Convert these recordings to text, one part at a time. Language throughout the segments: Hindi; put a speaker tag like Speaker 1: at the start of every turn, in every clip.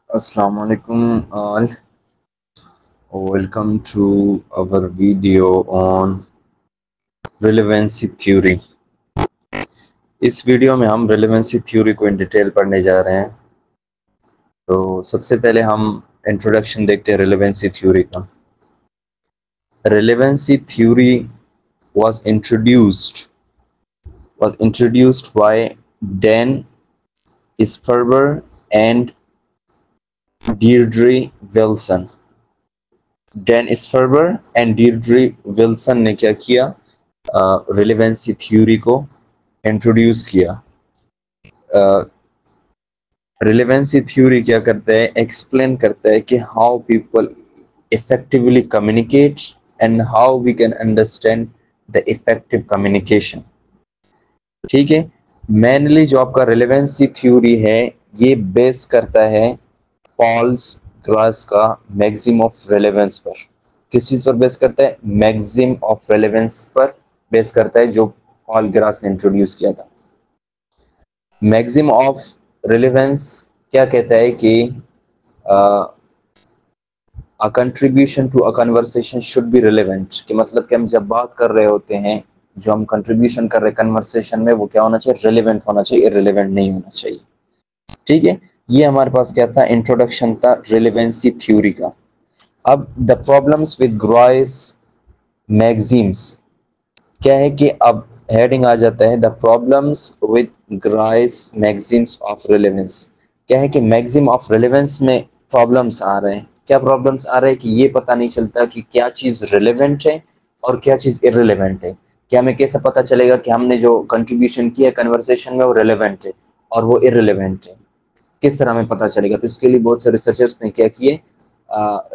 Speaker 1: Assalamu alaikum all. Welcome to our video on relevancy theory. इस वीडियो में हम relevancy theory को इन डिटेल पढ़ने जा रहे हैं। तो सबसे पहले हम इंट्रोडक्शन देखते हैं relevancy theory का। Relevancy theory was introduced by Dan Sperber and Deirdre Wilson. Dan Sperber and Deirdre Wilson ने क्या किया, रिलेवेंसी थ्योरी को इंट्रोड्यूस किया। रिलेवेंसी थ्योरी क्या करता है, एक्सप्लेन करता है कि how people effectively communicate and how we can understand the effective communication. ठीक है, मेनली जो आपका रिलेवेंसी थ्योरी है ये बेस करता है पॉल्स ग्रास का मैक्सिम ऑफ रेलेवेंस पर। किस चीज पर बेस करता है? मैक्सिम ऑफ रेलेवेंस पर बेस करता है, जो पॉल ग्रास ने इंट्रोड्यूस किया था। मैक्सिम ऑफ रेलेवेंस क्या कहता है कि a contribution to a conversation should be relevant, कि मतलब कि हम जब बात कर रहे होते हैं, जो हम कंट्रीब्यूशन कर रहे हैं कन्वर्सेशन में, वो क्या होना चाहिए? रिलेवेंट होना चाहिए, इररिलेवेंट नहीं होना चाहिए। ठीक है, ये हमारे पास क्या था, इंट्रोडक्शन था रिलेवेंसी थ्योरी का। अब the problems with Grice's maxims क्या है कि अब हेडिंग आ जाता है the problems with Grice's maxims of relevance. क्या है कि मैक्सिम ऑफ रिलेवेंस में प्रॉब्लम्स आ रहे हैं। क्या प्रॉब्लम्स आ रहे हैं कि ये पता नहीं चलता कि क्या चीज रिलेवेंट है और क्या चीज इररिलेवेंट है। क्या हमें कैसे पता चलेगा कि हमने जो कंट्रीब्यूशन किया कन्वर्सेशन में वो रिलेवेंट है और वो इररिलेवेंट है? किस तरह में पता चलेगा? तो इसके लिए बहुत से रिसर्चर्स ने क्या किए,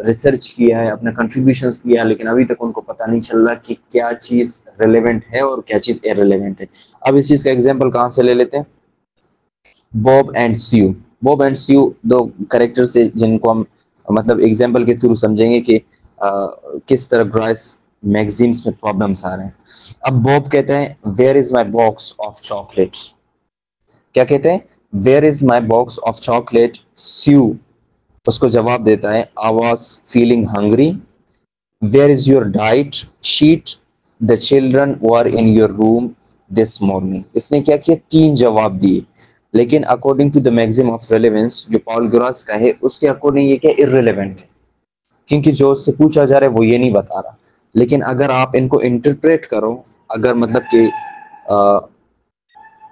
Speaker 1: रिसर्च किया है, अपने कंट्रीब्यूशंस किया है, लेकिन अभी तक उनको पता नहीं चल रहा कि क्या चीज रिलेवेंट है और क्या चीज इररिलेवेंट है। अब इस चीज का एग्जांपल कहाँ से ले लेते हैं? Bob and Sue. Bob and Sue दो कैरेक्टर्स है जिनको हम मतलब एग्जांपल के थ्रू समझेंगे कि किस तरह ग्राइस मैगजीन्स में प्रॉब्लम्स आ रहे हैं। अब बॉब कहते हैं where is my box of chocolate. क्या कहते हैं? Where is my box of chocolate. Sue उसको जवाब देता है I was feeling hungry. Where is your diet sheet. The children were in your room this morning. इसने क्या किया? तीन जवाब दिए, लेकिन according to the maxim of relevance जो पॉल ग्रॉस का है, उसके अकॉर्डिंग ये क्या इररिलेवेंट है, क्योंकि जो उससे पूछा जा रहा है वो ये नहीं बता रहा। लेकिन अगर आप इनको इंटरप्रेट करो, अगर मतलब कि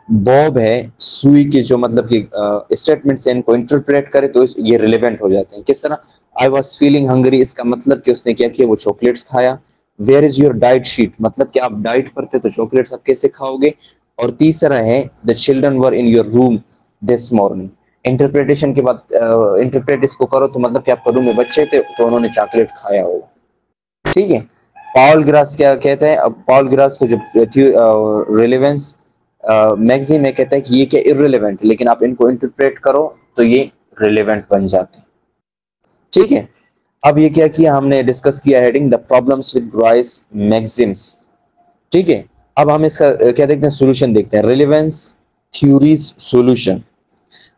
Speaker 1: बॉब है सुई के जो मतलब कि स्टेटमेंट से इनको इंटरप्रेट करे तो ये रिलेवेंट हो जाते हैं। किस तरह? आई वॉज फीलिंग हंग्री, इसका मतलब कि उसने क्या किया? वो चॉकलेट्स खाया। Where is your diet sheet, मतलब कि आप डाइट पर थे तो चॉकलेट्स आप कैसे खाओगे? और तीसरा है the children were in your room this morning. Interpretation के बाद इंटरप्रेट इसको करो तो मतलब कि आपका रूम में बच्चे थे तो उन्होंने चॉकलेट खाया होगा। ठीक है, पॉल ग्रास क्या कहते हैं? अब पॉल ग्रास को जो रिलेवेंस मैगजीन में कहता है कि ये क्या इररिलेवेंट है, लेकिन आप इनको इंटरप्रेट करो तो ये रिलेवेंट बन जाते हैं। ठीक है, अब ये क्या किया हमने, डिस्कस किया heading the problems with Grice's maxims. ठीक है, अब हम इसका क्या देखते हैं, सॉल्यूशन देखते हैं। रिलेवेंस थ्योरीज सॉल्यूशन,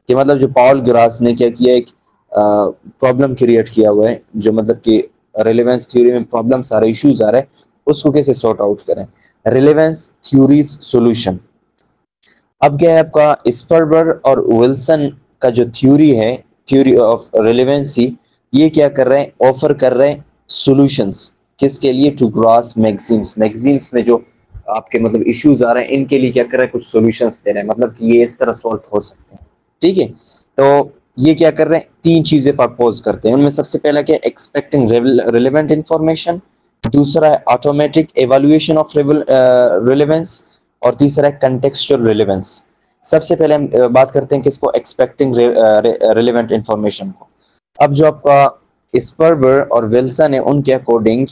Speaker 1: कि मतलब जो पॉल ग्रास ने क्या किया, एक प्रॉब्लम क्रिएट किया हुआ है, जो मतलब कि रिलेवेंस थ्योरी में प्रॉब्लम्स आ रहे, इश्यूज आ रहे हैं, उसको कैसे सॉर्ट आउट करें। Relevance theories solution. अब क्या है आपका, स्पर्बर और विल्सन का जो थ्योरी है, थ्योरी ऑफ रिलेवेंसी, ये क्या कर रहे हैं? ऑफर कर रहे हैं सॉल्यूशंस। किसके लिए? To gross Maxim's. मैक्सिम्स में जो आपके मतलब इश्यूज आ रहे हैं, इनके लिए क्या कर रहे हैं? कुछ सॉल्यूशंस दे रहे हैं, मतलब कि ये इस तरह सॉल्व हो सकते हैं। ठीक है, तो ये क्या कर रहे हैं? तीन चीजें प्रपोज करते हैं। उनमें सबसे पहला क्या? Expecting relevant information. दूसरा है ऑटोमेटिक एवेल्युएशन ऑफ रिलेवेंस। और तीसरा है कंटेक्सचुअल रिलेवेंस। सबसे पहले हम बात करते हैं किसको? एक्सपेक्टिंग रिलेवेंट इंफॉर्मेशन को। अब जो आपका स्पर्बर और विल्सन है, उनके अकॉर्डिंग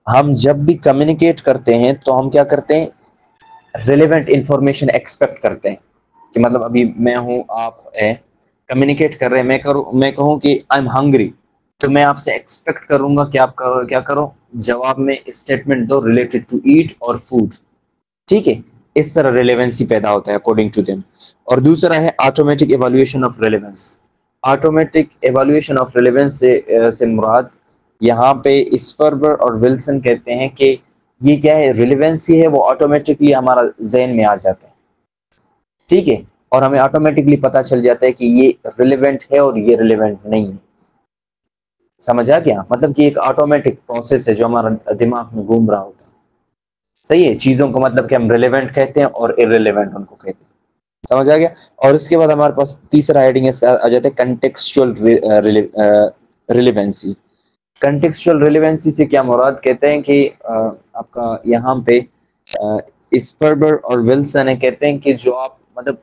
Speaker 1: हम जब भी कम्युनिकेट करते हैं तो हम क्या करते हैं? रिलेवेंट इंफॉर्मेशन एक्सपेक्ट करते हैं। कि मतलब अभी मैं हूं, आप है, कम्युनिकेट कर रहे हैं, मैं कहूं कि आई एम हंग्री, तो मैं आपसे एक्सपेक्ट करूंगा कि आप करो, क्या करो, जवाब में स्टेटमेंट दो रिलेटेड टू ईट और फूड। ठीक है, इस तरह रिलेवेंसी पैदा होता है अकॉर्डिंग टू देम। और दूसरा है automatic evaluation of relevance. Automatic evolution of relevance से मुराद यहाँ पे स्पर्बर और विल्सन कहते हैं कि ये क्या है, रिलेवेंस ही है, वो ऑटोमेटिकली हमारा जहन में आ जाता है, ठीक है, और हमें ऑटोमेटिकली पता चल जाता है कि ये रिलेवेंट है और ये रिलेवेंट नहीं है। समझ आ गया? मतलब कि एक ऑटोमेटिक प्रोसेस है जो हमारा दिमाग में घूम रहा होता है। सही है, चीजों को मतलब कि हम रिलेवेंट कहते हैं और इररिलेवेंट उनको कहते हैं। समझ आ गया? और इसके बाद हमारे पास तीसरा हेडिंग इसका आ जाता है कंटेक्सचुअल रिलेवेंसी। कंटेक्सचुअल रिलेवेंसी से क्या मुराद, कहते हैं कि आपका यहाँ पे स्पर्बर और विल्सन है, कहते हैं कि जो आप मतलब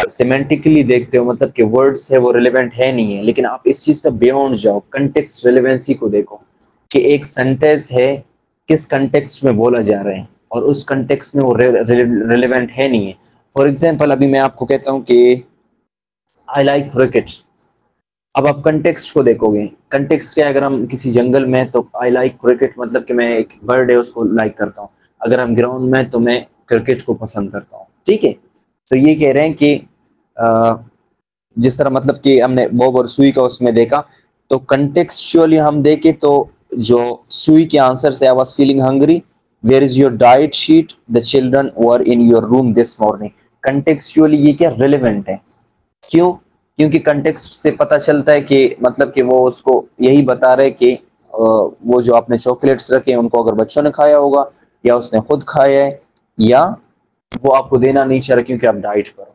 Speaker 1: सिमेंटिकली देखते हो, मतलब कि वर्ड्स है वो रिलेवेंट है नहीं है, लेकिन आप इस चीज का बियॉन्ड जाओ, कंटेक्स्ट रिलेवेंसी को देखो कि एक सेंटेंस है किस कंटेक्स्ट में बोला जा रहा है और उस कंटेक्स्ट में वो रिलेवेंट है नहीं है। फॉर एग्जांपल अभी मैं आपको कहता हूँ कि आई लाइक क्रिकेट। अब आप कंटेक्स्ट को देखोगे, कंटेक्स्ट क्या है, अगर हम किसी जंगल में तो आई लाइक क्रिकेट मतलब कि मैं एक बर्ड है उसको लाइक करता हूँ, अगर हम ग्राउंड में तो मैं क्रिकेट को पसंद करता हूँ, ठीक है। तो ये कह रहे हैं कि जिस तरह मतलब कि हमने बॉब और सुई का उसमें देखा, तो कंटेक्सचुअली हम देखें तो जो सुई के आंसर से I was feeling hungry, where is your diet sheet, the children were in your room this morning. Contextually ये क्या रिलेवेंट है, क्यों? क्योंकि कंटेक्स्ट से पता चलता है कि मतलब कि वो उसको यही बता रहे कि वो जो आपने चॉकलेट्स रखे हैं उनको अगर बच्चों ने खाया होगा या उसने खुद खाया है, या वो आपको देना नहीं चाह रहा क्योंकि आप डाइट पर हो।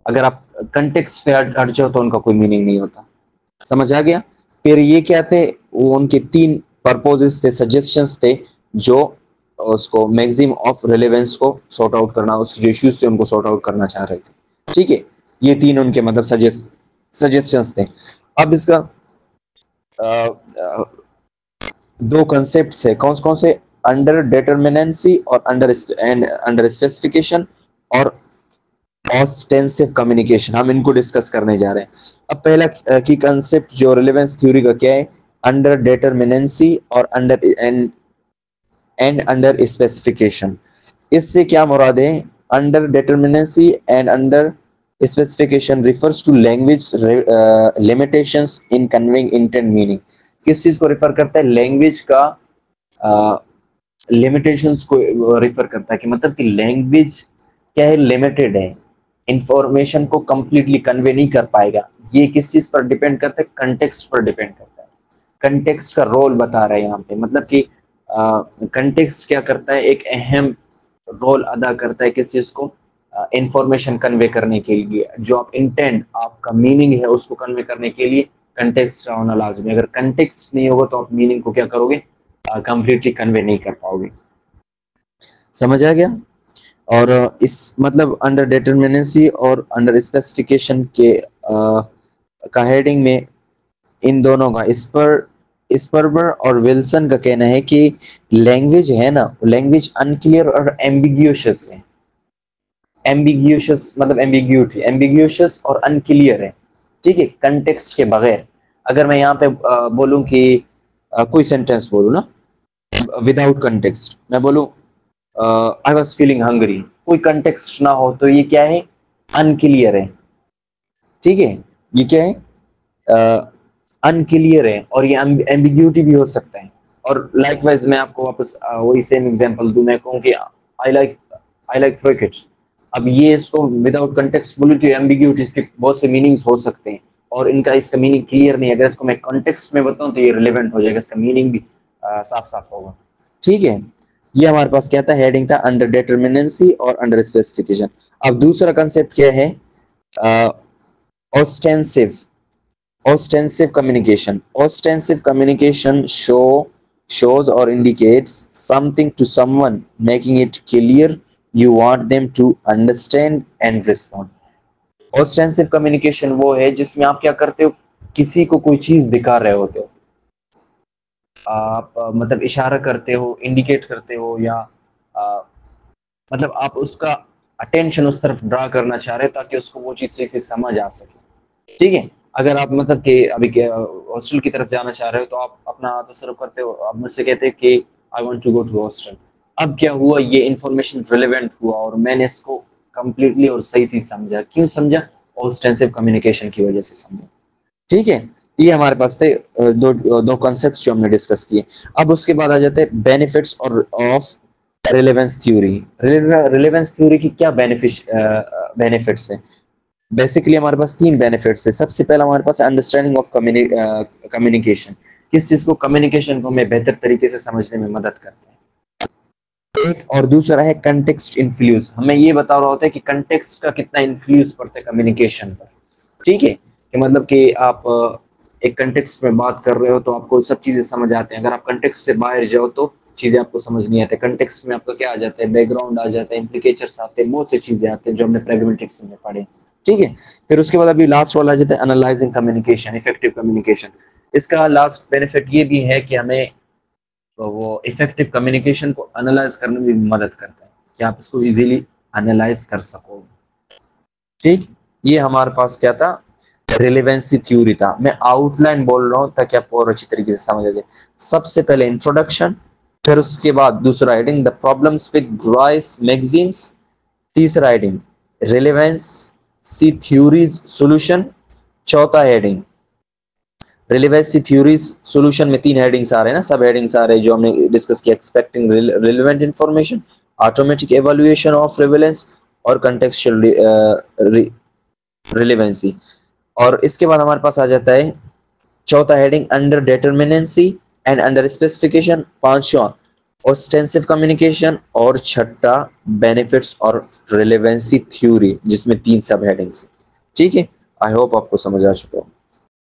Speaker 1: अगर आप कंटेक्स्ट से हट जाओ तो उनका कोई मीनिंग नहीं होता। समझ आ गया? फिर ये क्या थे, वो उनके तीन पर्पसेस थे, सजेशंस थे, जो उसको मैक्सिमम ऑफ रिलेवेंस को सॉर्ट आउट करना, उसके जो इश्यूज थे उनको सॉर्ट आउट करना चाह रहे थे, ठीक है। ये तीन उनके मतलब सजेशंस थे। अब इसका दो कंसेप्ट है, कौन कौन से, अंडर डिटरमिनेंसी और अंडर स्पेसिफिकेशन और ऑस्टेंसिव कम्युनिकेशन, हम इनको डिस्कस करने जा रहे हैं। अब पहला की कंसेप्ट जो रिलेवेंस थ्योरी का क्या है, अंडर डिटरमिनेंसी और अंडर स्पेसिफिकेशन। इससे क्या मुराद है, underdeterminacy and underspecification refers to language limitations in conveying intent meaning. किस चीज को रिफर करता है, लैंग्वेज का लिमिटेशंस को रिफर करता है, कि मतलब कि लैंग्वेज क्या है, लिमिटेड है, इंफॉर्मेशन को कंप्लीटली कन्वे नहीं कर पाएगा। ये किस चीज पर डिपेंड करता है, कंटेक्स्ट पर डिपेंड करता है। कंटेक्स्ट का रोल बता रहा है यहाँ पे, मतलब कि कंटेक्स्ट क्या करता है, एक अहम रोल अदा करता है किस चीज को, इंफॉर्मेशन कन्वे करने के लिए, जो आप इंटेंट आपका मीनिंग है उसको कन्वे करने के लिए कंटेक्स्ट का होना लाजमी है। अगर कंटेक्स्ट नहीं होगा तो आप मीनिंग को क्या करोगे, कंप्लीटली कन्वे नहीं कर पाओगे। समझ आ गया? और इस मतलब अंडर डिटरमिनेंसी और अंडर स्पेसिफिकेशन के का हेडिंग में इन दोनों का स्पर्बर और विल्सन का कहना है कि लैंग्वेज है ना, लैंग्वेज अनक्लियर और एम्बिग्यूशस है। एम्बिग्यूशस मतलब एम्बिग्यूटी, एम्बिग्यूशस और अनक्लियर है, ठीक है, कंटेक्स्ट के बगैर। अगर मैं यहाँ पे बोलूं कि कोई सेंटेंस बोलूं ना विदाउट कंटेक्स्ट, मैं बोलूं आई वाज फीलिंग हंग्री, कोई कंटेक्स्ट ना हो तो ये क्या है, अनक्लियर है, ठीक है, ये क्या है, अनक्लियर है, और ये एम्बिग्यूटी भी हो सकता है। और लाइकवाइज मैं आपको वापस वही सेम एग्जांपल दूं, मैं कहूं कि आई लाइक क्रिकेट। अब ये इसको विदाउट कंटेक्स्ट बोलूं तो एम्बिग्यूटी, इसके बहुत से मीनिंग्स हो सकते हैं और इनका इसका मीनिंग क्लियर नहीं है। अगर इसको मैं कॉन्टेक्स्ट में बताऊं तो ये रिलेवेंट हो जाएगा, इसका मीनिंग भी साफ साफ होगा, ठीक है। ये हमारे पास क्या था, हेडिंग था अंडर डिटरमिनेंसी और अंडर स्पेसिफिकेशन। अब दूसरा कंसेप्ट क्या है, ऑस्टेंसिव communication. Ostensive communication shows or indicates something to someone, making it clear you want them to understand and respond. Ostensive communication वो है जिसमें आप क्या करते हो, किसी को कोई चीज दिखा रहे होते हो, आप मतलब इशारा करते हो, इंडिकेट करते हो, या मतलब आप उसका अटेंशन उस तरफ ड्रा करना चाह रहे हो ताकि उसको वो चीज सही से समझ आ सके, ठीक है। अगर आप मतलब कि अभी हॉस्टल की तरफ जाना चाह रहे हो तो आप अपना तसर्रुफ करते हो, आप मुझसे कहते हैं कि I want to go to hostel. अब क्या हुआ, ये इंफॉर्मेशन रिलेवेंट हुआ और मैंने इसको कंप्लीटली और सही से समझा। क्यों समझा, ऑस्टेंसिव कम्युनिकेशन की वजह से समझो। ठीक है, ये हमारे पास थे दो कॉन्सेप्ट्स जो हमने डिस्कस किए। अब उसके बाद आ जाते हैं बेनिफिट्स और of relevance theory. Relevance theory की क्या बेनिफिट्स हैं? बेसिकली हमारे पास तीन बेनिफिट्स है। सबसे पहला हमारे पास अंडरस्टैंडिंग ऑफ कम्युनिकेशन, किस चीज को, कम्युनिकेशन को हमें बेहतर तरीके से समझने में मदद करता है। एक और दूसरा है कंटेक्स्ट इन्फ्लुएंस, हमें ये बता रहा होता है कि कंटेक्स्ट का कितना इन्फ्लुएंस पड़ता है कम्युनिकेशन पर। ठीक है, कि मतलब कि आप एक कंटेक्स्ट में बात कर रहे हो तो आपको सब चीजें समझ आते हैं, अगर आप कंटेक्स्ट से बाहर जाओ तो चीजें आपको समझ नहीं आती। कंटेक्स्ट में आपका क्या आ जाता है, बैकग्राउंड आ जाता है, इम्प्लीकेशंस आते हैं, बहुत सी चीजें आते हैं जो हमने प्रैग्मेटिक्स में पढ़े। ठीक है, फिर उसके बाद अभी लास्ट वाला आ जाता है एनालाइजिंग कम्युनिकेशन, इफेक्टिव कम्युनिकेशन। इसका लास्ट बेनिफिट ये भी है कि हमें तो वो इफेक्टिव कम्युनिकेशन को एनालाइज करने में भी मदद करता है कि आप इसको इजीली एनालाइज कर सको। ठीक, ये हमारे पास क्या था, रिलेवेंसी थ्योरी था। मैं आउटलाइन बोल रहा हूं ताकि आपको और अच्छी तरीके से समझ आ जाए। सबसे पहले इंट्रोडक्शन, फिर उसके बाद दूसरा heading the problems with Grice magazines, तीसरा हेडिंग रिलेवेंस सी थ्योरीज सॉल्यूशन, चौथा हेडिंग रिलेवेंसी थ्योरीज सॉल्यूशन में तीन हेडिंग्स आ रहे हैं ना, सब हेडिंग्स आ रहे हैं जो हमने डिस्कस किया, expecting relevant information, automatic evaluation of relevance और कॉन्टेक्सचुअल रिलेवेंसी। और इसके बाद हमारे पास आ जाता है चौथा heading underdeterminacy and underspecification, पांचवा ऑस्टेंसिव कम्युनिकेशन और छठा बेनिफिट्स और रिलेवेंसी थ्योरी, जिसमें तीन सब हेडिंग्स है। ठीक है, आई होप आपको समझ आ चुका हो।